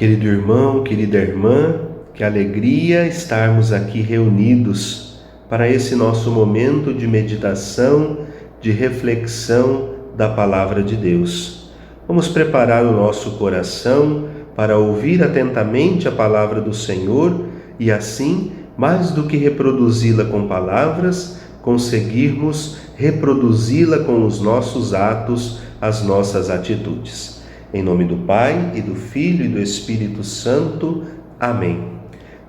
Querido irmão, querida irmã, que alegria estarmos aqui reunidos para esse nosso momento de meditação, de reflexão da Palavra de Deus. Vamos preparar o nosso coração para ouvir atentamente a Palavra do Senhor e assim, mais do que reproduzi-la com palavras, conseguirmos reproduzi-la com os nossos atos, as nossas atitudes. Em nome do Pai, e do Filho, e do Espírito Santo. Amém.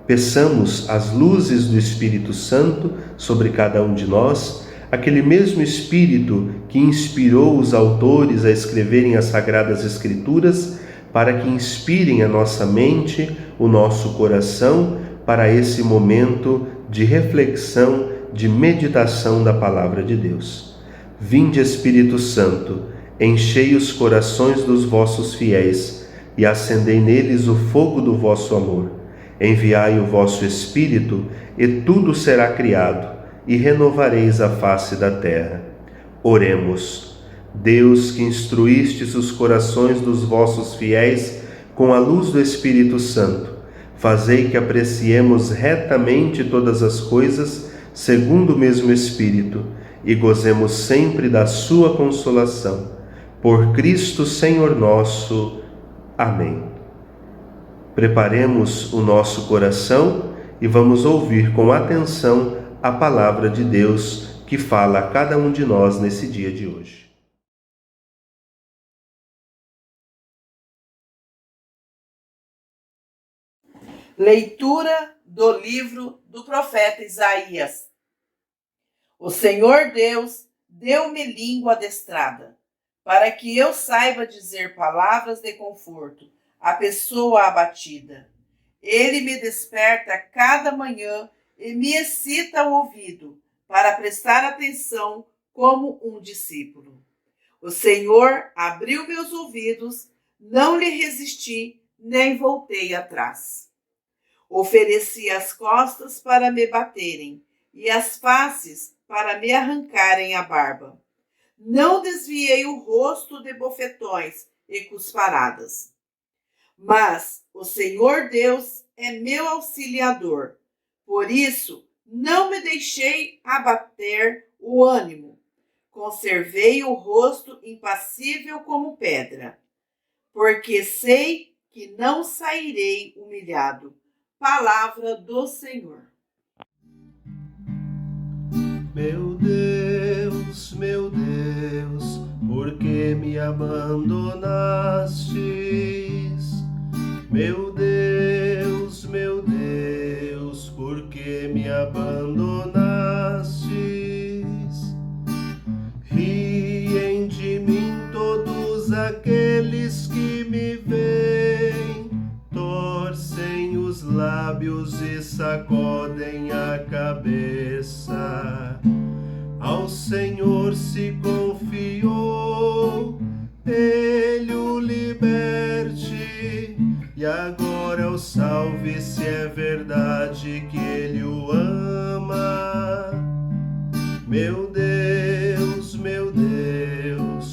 Peçamos as luzes do Espírito Santo sobre cada um de nós, aquele mesmo Espírito que inspirou os autores a escreverem as Sagradas Escrituras, para que inspirem a nossa mente, o nosso coração, para esse momento de reflexão, de meditação da Palavra de Deus. Vinde, Espírito Santo, enchei os corações dos vossos fiéis e acendei neles o fogo do vosso amor. Enviai o vosso Espírito, e tudo será criado, e renovareis a face da terra. Oremos. Deus, que instruístes os corações dos vossos fiéis com a luz do Espírito Santo, fazei que apreciemos retamente todas as coisas segundo o mesmo Espírito e gozemos sempre da sua consolação. Por Cristo Senhor nosso. Amém. Preparemos o nosso coração e vamos ouvir com atenção a palavra de Deus que fala a cada um de nós nesse dia de hoje. Leitura do livro do profeta Isaías. O Senhor Deus deu-me língua adestrada, para que eu saiba dizer palavras de conforto à pessoa abatida. Ele me desperta cada manhã e me excita o ouvido, para prestar atenção como um discípulo. O Senhor abriu meus ouvidos, não lhe resisti, nem voltei atrás. Ofereci as costas para me baterem, e as faces para me arrancarem a barba. Não desviei o rosto de bofetões e cusparadas. Mas o Senhor Deus é meu auxiliador. Por isso, não me deixei abater o ânimo. Conservei o rosto impassível como pedra, porque sei que não sairei humilhado. Palavra do Senhor. Meu Deus, por que me abandonastes? Meu Deus, por que me abandonastes? Riem de mim todos aqueles que me veem, torcem os lábios e sacodem a cabeça. Ao Senhor se confiou, Ele o liberte, e agora o salve, se é verdade que Ele o ama. Meu Deus,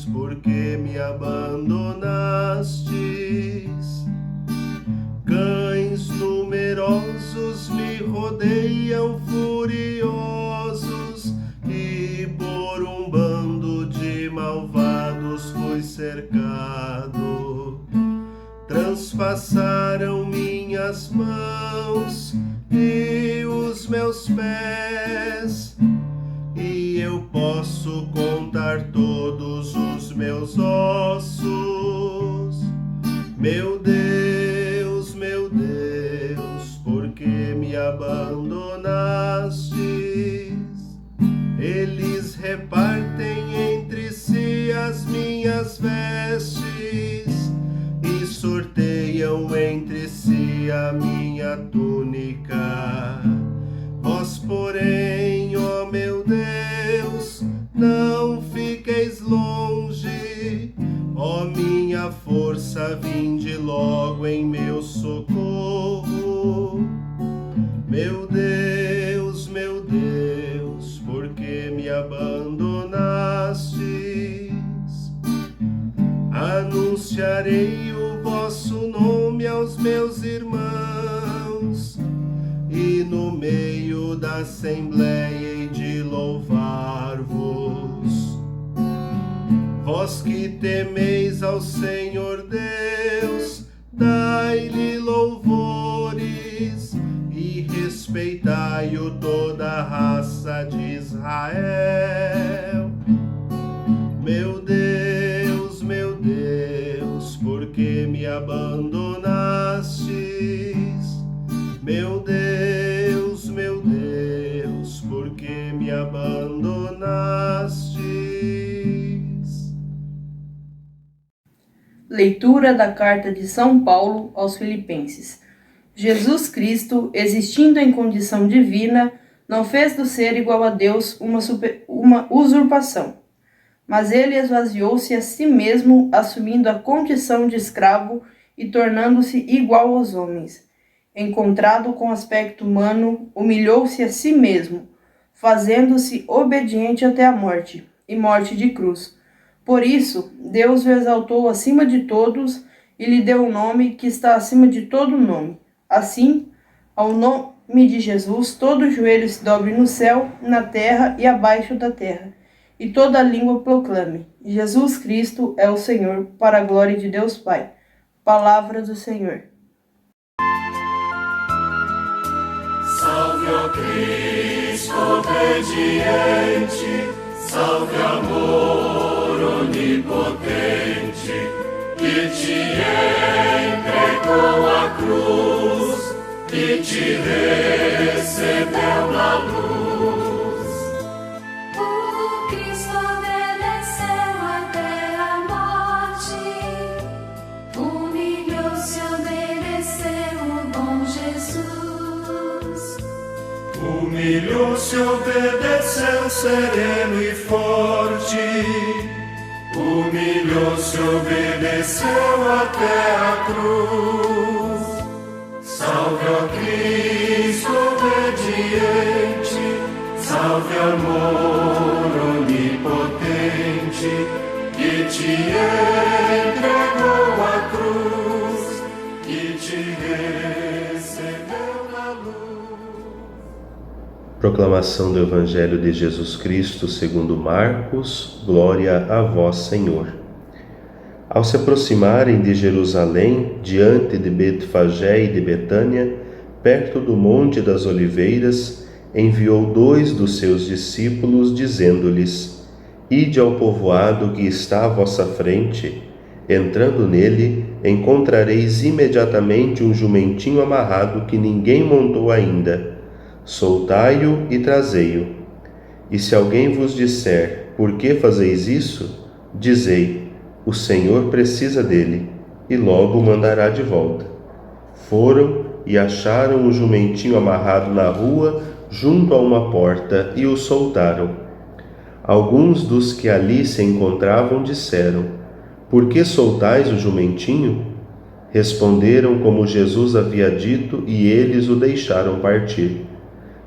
por que me abandonastes? Cães numerosos me rodeiam furiosos, e por um bando de malvados fui cercado. Transpassaram minhas mãos e os meus pés, e eu posso contar todos os meus ossos. Meu Deus, por que me abandonastes? Eles repartem entre si as minhas vestes e sorteiam entre si a minha túnica. Vós, porém, ó meu Deus, não fiqueis longe. Ó minha força, vinde logo em meu socorro. Meu Deus, por que me abandonastes? Anunciarei o vosso nome aos meus meus irmãos, e no meio da assembleia hei de louvar-vos. Vós que temeis ao Senhor Deus, dai-lhe louvores, e respeitai-o toda a raça de Israel. Meu Deus, por que me abandonastes? Meu Deus, por que me abandonastes? Leitura da Carta de São Paulo aos Filipenses. Jesus Cristo, existindo em condição divina, não fez do ser igual a Deus uma usurpação, mas ele esvaziou-se a si mesmo, assumindo a condição de escravo e tornando-se igual aos homens. Encontrado com aspecto humano, humilhou-se a si mesmo, fazendo-se obediente até a morte, e morte de cruz. Por isso, Deus o exaltou acima de todos e lhe deu um nome que está acima de todo nome. Assim, ao nome de Jesus, todo joelho se dobre no céu, na terra e abaixo da terra, e toda língua proclame: Jesus Cristo é o Senhor, para a glória de Deus Pai. Palavra do Senhor. Salve, ó Cristo obediente, salve, amor onipotente, que te entregou a cruz e te recebeu na luz. O Cristo obedeceu até a morte, humilhou-se, obedeceu o bom Jesus. Humilhou-se, obedeceu sereno e forte. Humilhou-se, obedeceu até a cruz. Salve, ó Cristo obediente, salve, amor onipotente, que te entregou a cruz, que te recebeu na luz. Proclamação do Evangelho de Jesus Cristo segundo Marcos. Glória a vós, Senhor. Ao se aproximarem de Jerusalém, diante de Betfagé e de Betânia, perto do Monte das Oliveiras, enviou 2 dos seus discípulos, dizendo-lhes: Ide ao povoado que está à vossa frente. Entrando nele, encontrareis imediatamente um jumentinho amarrado que ninguém montou ainda. Soltai-o e trazei-o. E se alguém vos disser: Por que fazeis isso? Dizei: O Senhor precisa dele, e logo o mandará de volta. Foram e acharam o jumentinho amarrado na rua, junto a uma porta, e o soltaram. Alguns dos que ali se encontravam disseram: Por que soltais o jumentinho? Responderam como Jesus havia dito, e eles o deixaram partir.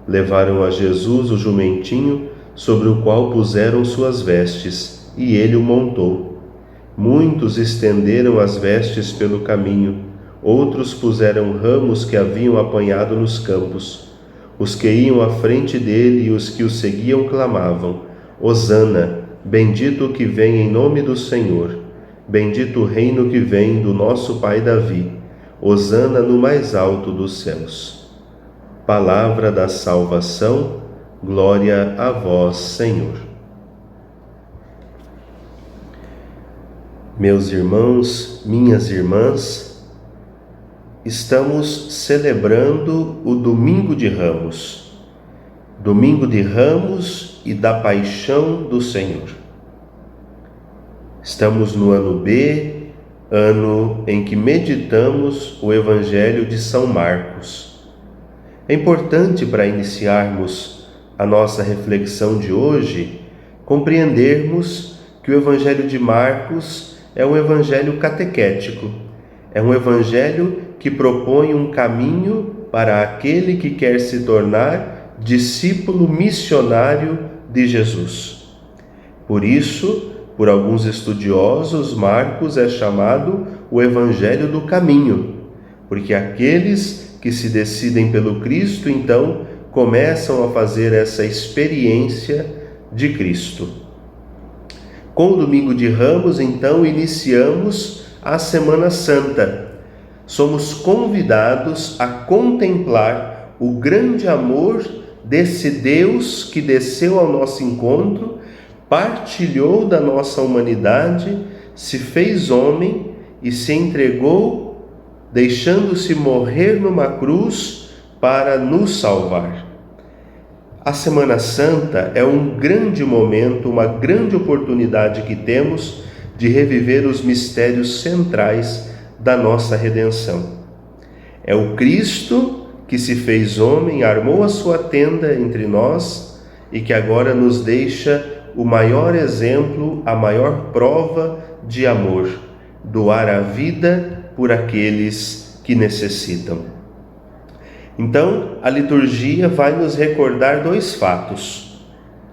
Levaram a Jesus o jumentinho, sobre o qual puseram suas vestes, e ele o montou. Muitos estenderam as vestes pelo caminho, outros puseram ramos que haviam apanhado nos campos. Os que iam à frente dele e os que o seguiam clamavam: Hosana, bendito o que vem em nome do Senhor, bendito o reino que vem do nosso pai Davi, Hosana no mais alto dos céus. Palavra da salvação, glória a vós, Senhor. Meus irmãos, minhas irmãs, estamos celebrando o Domingo de Ramos e da Paixão do Senhor. Estamos no ano B, ano em que meditamos o Evangelho de São Marcos. É importante, para iniciarmos a nossa reflexão de hoje, compreendermos que o Evangelho de Marcos é um evangelho catequético, é um evangelho que propõe um caminho para aquele que quer se tornar discípulo missionário de Jesus. Por isso, por alguns estudiosos, Marcos é chamado o Evangelho do Caminho, porque aqueles que se decidem pelo Cristo, então, começam a fazer essa experiência de Cristo. Com o Domingo de Ramos, então, iniciamos a Semana Santa. Somos convidados a contemplar o grande amor desse Deus que desceu ao nosso encontro, partilhou da nossa humanidade, se fez homem e se entregou, deixando-se morrer numa cruz para nos salvar. A Semana Santa é um grande momento, uma grande oportunidade que temos de reviver os mistérios centrais da nossa redenção. É o Cristo que se fez homem, armou a sua tenda entre nós e que agora nos deixa o maior exemplo, a maior prova de amor, doar a vida por aqueles que necessitam. Então, a liturgia vai nos recordar dois fatos: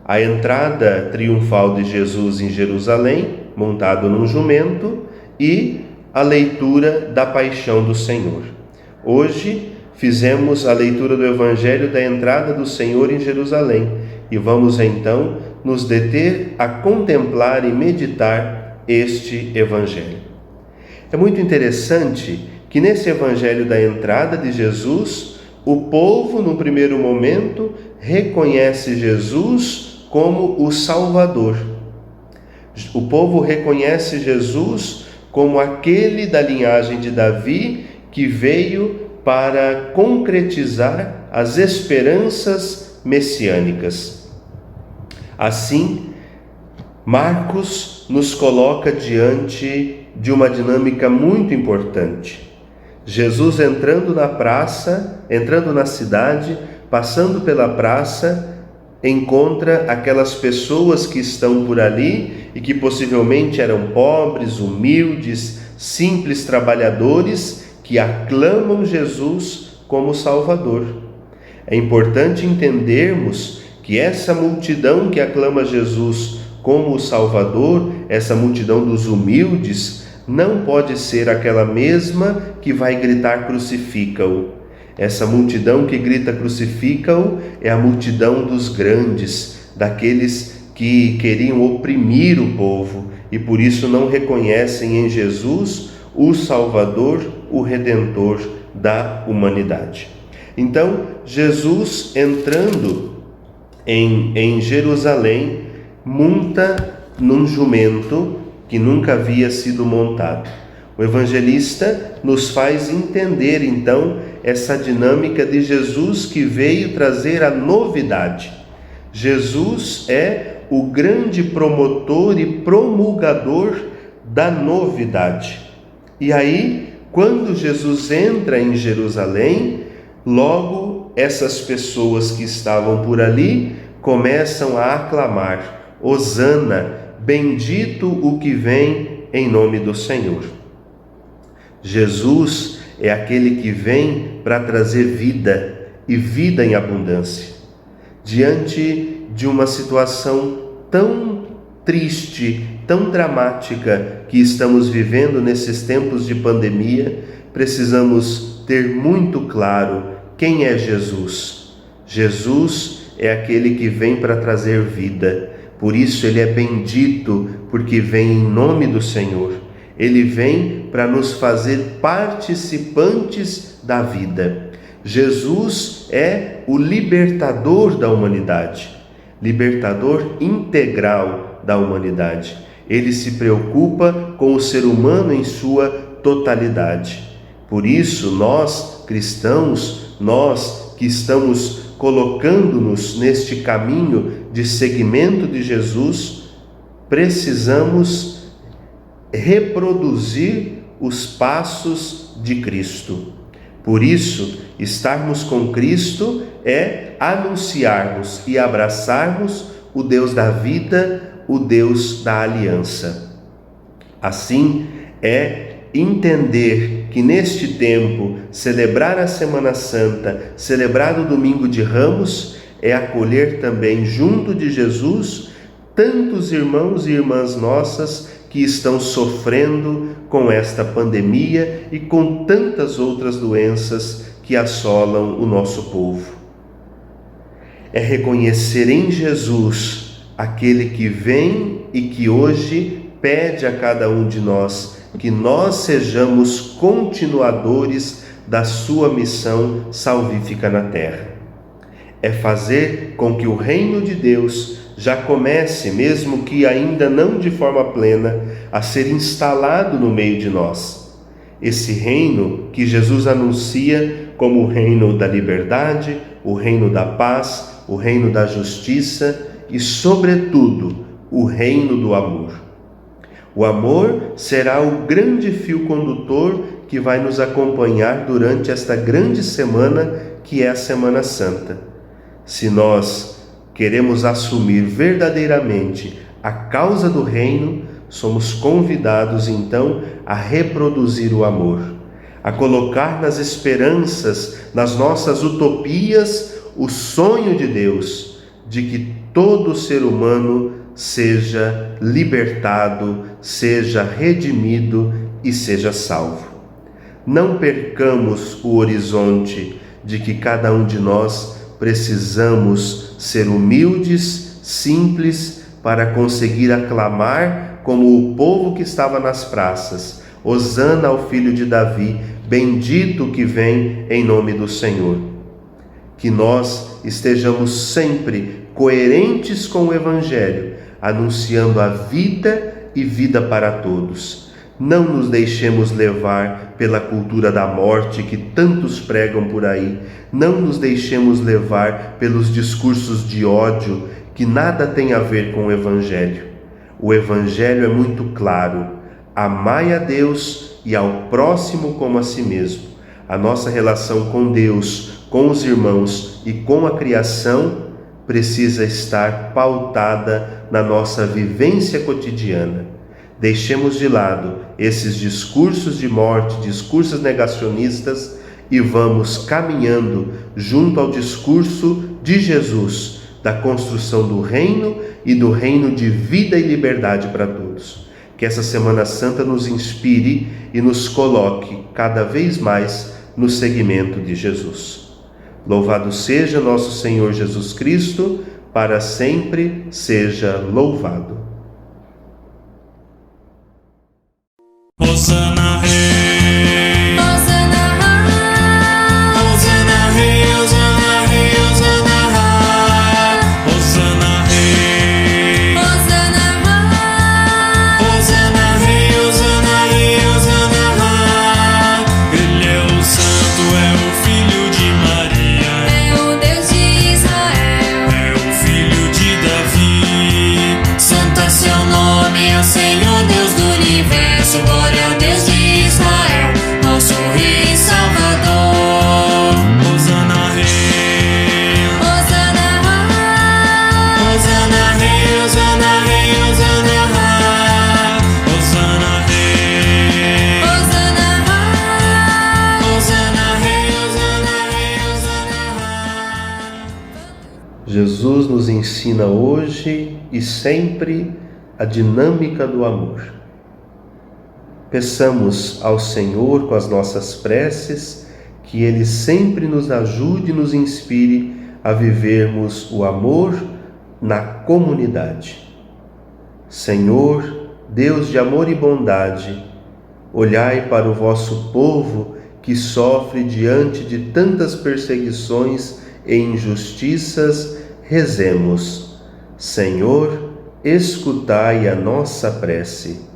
a entrada triunfal de Jesus em Jerusalém, montado num jumento, e a leitura da paixão do Senhor. Hoje fizemos a leitura do Evangelho da entrada do Senhor em Jerusalém e vamos então nos deter a contemplar e meditar este Evangelho. É muito interessante que nesse Evangelho da entrada de Jesus, o povo, no primeiro momento, reconhece Jesus como o Salvador. O povo reconhece Jesus como aquele da linhagem de Davi que veio para concretizar as esperanças messiânicas. Assim, Marcos nos coloca diante de uma dinâmica muito importante. Jesus entrando na praça, entrando na cidade, passando pela praça, encontra aquelas pessoas que estão por ali e que possivelmente eram pobres, humildes, simples trabalhadores que aclamam Jesus como Salvador. É importante entendermos que essa multidão que aclama Jesus como o Salvador, essa multidão dos humildes, não pode ser aquela mesma que vai gritar crucifica-o. Essa multidão que grita crucifica-o é a multidão dos grandes, daqueles que queriam oprimir o povo e por isso não reconhecem em Jesus o Salvador, o Redentor da humanidade. Então, Jesus entrando em Jerusalém, monta num jumento que nunca havia sido montado. O evangelista nos faz entender, então, essa dinâmica de Jesus que veio trazer a novidade. Jesus é o grande promotor e promulgador da novidade. E aí, quando Jesus entra em Jerusalém, logo essas pessoas que estavam por ali começam a aclamar: Hosana, bendito o que vem em nome do Senhor. Jesus é aquele que vem para trazer vida e vida em abundância. Diante de uma situação tão triste, tão dramática que estamos vivendo nesses tempos de pandemia, precisamos ter muito claro quem é Jesus. Jesus é aquele que vem para trazer vida. Por isso ele é bendito, porque vem em nome do Senhor. Ele vem para nos fazer participantes da vida. Jesus é o libertador da humanidade, libertador integral da humanidade. Ele se preocupa com o ser humano em sua totalidade. Por isso, nós, cristãos, nós que estamos colocando-nos neste caminho de seguimento de Jesus, precisamos reproduzir os passos de Cristo. Por isso, estarmos com Cristo é anunciarmos e abraçarmos o Deus da vida, o Deus da aliança. Assim, é entender que neste tempo, celebrar a Semana Santa, celebrar o Domingo de Ramos, é acolher também junto de Jesus tantos irmãos e irmãs nossas que estão sofrendo com esta pandemia e com tantas outras doenças que assolam o nosso povo. É reconhecer em Jesus aquele que vem e que hoje pede a cada um de nós que nós sejamos continuadores da sua missão salvífica na terra. É fazer com que o reino de Deus já comece, mesmo que ainda não de forma plena, a ser instalado no meio de nós. Esse reino que Jesus anuncia como o reino da liberdade, o reino da paz, o reino da justiça e, sobretudo, o reino do amor. O amor será o grande fio condutor que vai nos acompanhar durante esta grande semana que é a Semana Santa. Se nós queremos assumir verdadeiramente a causa do reino, somos convidados então a reproduzir o amor, a colocar nas esperanças, nas nossas utopias, o sonho de Deus de que todo ser humano seja libertado, seja redimido e seja salvo. Não percamos o horizonte de que cada um de nós precisamos ser humildes, simples, para conseguir aclamar como o povo que estava nas praças: Hosana ao filho de Davi, bendito que vem em nome do Senhor. Que nós estejamos sempre coerentes com o Evangelho, anunciando a vida e vida para todos. Não nos deixemos levar pela cultura da morte que tantos pregam por aí. Não nos deixemos levar pelos discursos de ódio que nada tem a ver com o Evangelho. O Evangelho é muito claro: amai a Deus e ao próximo como a si mesmo. A nossa relação com Deus, com os irmãos e com a criação precisa estar pautada na nossa vivência cotidiana. Deixemos de lado esses discursos de morte, discursos negacionistas, e vamos caminhando junto ao discurso de Jesus, da construção do reino e do reino de vida e liberdade para todos. Que essa Semana Santa nos inspire e nos coloque cada vez mais no seguimento de Jesus. Louvado seja nosso Senhor Jesus Cristo, para sempre seja louvado. Hosana Rei, Hosana Rei, Hosana Rei, Hosana Rei, Hosana Rei, Hosana Rei, Ele é o Santo, é o Filho de Maria, É o Deus de Israel, é o Filho de Davi. santo é seu nome, é o Senhor Deus do universo. Glória a Deus de Israel, nosso Rei Salvador. Hosana Rei, Hosana, Hosana Rei, Hosana Rei, Hosana Rei, Hosana, Hosana Rei, Hosana Rei. Jesus nos ensina hoje e sempre a dinâmica do amor. Peçamos ao Senhor com as nossas preces que Ele sempre nos ajude e nos inspire a vivermos o amor na comunidade. Senhor, Deus de amor e bondade, olhai para o vosso povo que sofre diante de tantas perseguições e injustiças. Rezemos. Senhor, escutai a nossa prece.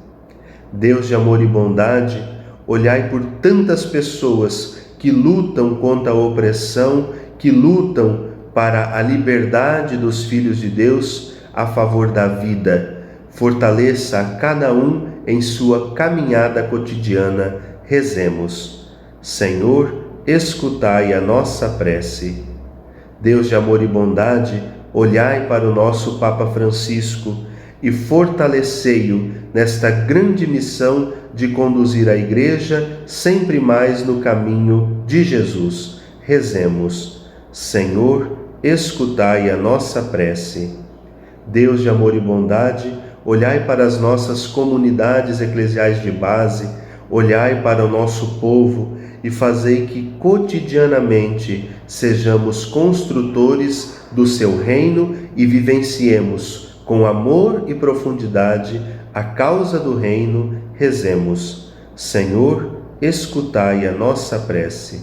Deus de amor e bondade, olhai por tantas pessoas que lutam contra a opressão, que lutam para a liberdade dos filhos de Deus a favor da vida. Fortaleça a cada um em sua caminhada cotidiana. Rezemos. Senhor, escutai a nossa prece. Deus de amor e bondade, olhai para o nosso Papa Francisco e fortalecei-o nesta grande missão de conduzir a Igreja sempre mais no caminho de Jesus. Rezemos. Senhor, escutai a nossa prece. Deus de amor e bondade, olhai para as nossas comunidades eclesiais de base, olhai para o nosso povo e fazei que cotidianamente sejamos construtores do seu reino e vivenciemos com amor e profundidade a causa do reino. Rezemos: Senhor, escutai a nossa prece.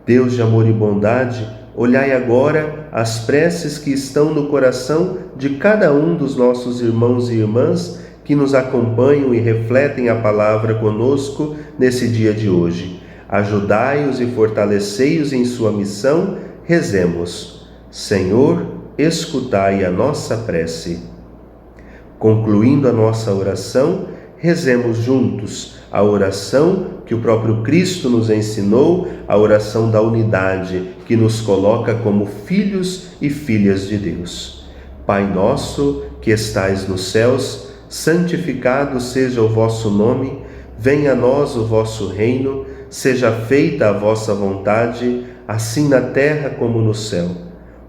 Deus de amor e bondade, olhai agora as preces que estão no coração de cada um dos nossos irmãos e irmãs que nos acompanham e refletem a palavra conosco nesse dia de hoje. Ajudai-os e fortalecei-os em sua missão. Rezemos: Senhor, escutai a nossa prece. Concluindo a nossa oração, rezemos juntos a oração que o próprio Cristo nos ensinou, a oração da unidade, que nos coloca como filhos e filhas de Deus. Pai nosso, que estais nos céus, santificado seja o vosso nome, venha a nós o vosso reino, seja feita a vossa vontade, assim na terra como no céu.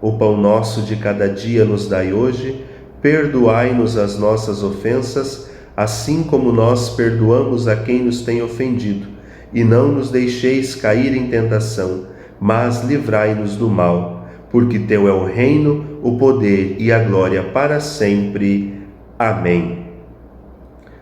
O pão nosso de cada dia nos dai hoje, perdoai-nos as nossas ofensas, assim como nós perdoamos a quem nos tem ofendido, e não nos deixeis cair em tentação, mas livrai-nos do mal, porque teu é o reino, o poder e a glória para sempre. Amém.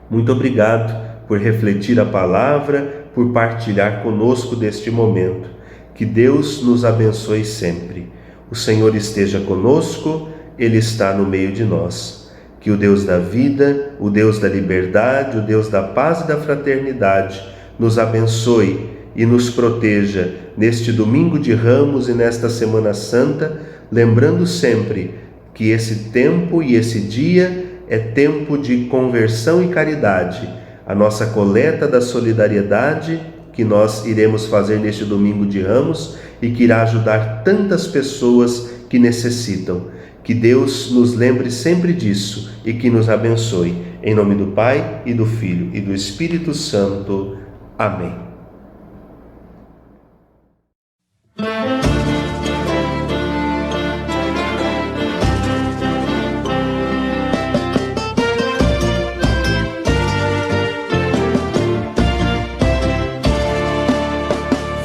Muito obrigado por refletir a palavra, por partilhar conosco deste momento. Que Deus nos abençoe sempre. O Senhor esteja conosco, Ele está no meio de nós. Que o Deus da vida, o Deus da liberdade, o Deus da paz e da fraternidade nos abençoe e nos proteja neste domingo de Ramos e nesta Semana Santa, lembrando sempre que esse tempo e esse dia é tempo de conversão e caridade. A nossa coleta da solidariedade que nós iremos fazer neste domingo de Ramos e que irá ajudar tantas pessoas que necessitam. Que Deus nos lembre sempre disso e que nos abençoe. Em nome do Pai, e do Filho, e do Espírito Santo. Amém.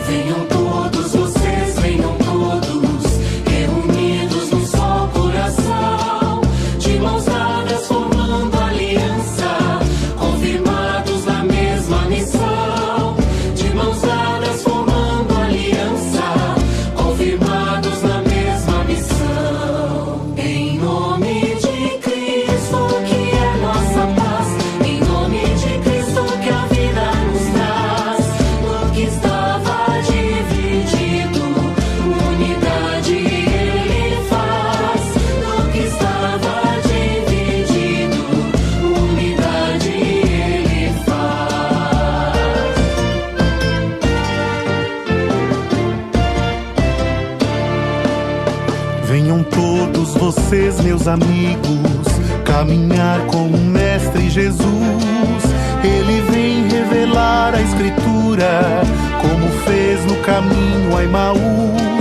Venham todos vocês, venham todos, reunidos num só coração, de mãos dadas formando aliança, confirmados na mesma missão. De mãos dadas formando aliança, confirmados na mesma missão. Em nome de Cristo, que é nossa paz, em nome de Cristo, que a vida nos traz, no que estava dividido, unidade Ele faz. No que estava dividido, unidade Ele faz. Venham todos vocês, meus amigos, caminhar com o Mestre Jesus. Ele vem revelar a Escritura, como fez no caminho a Emaús.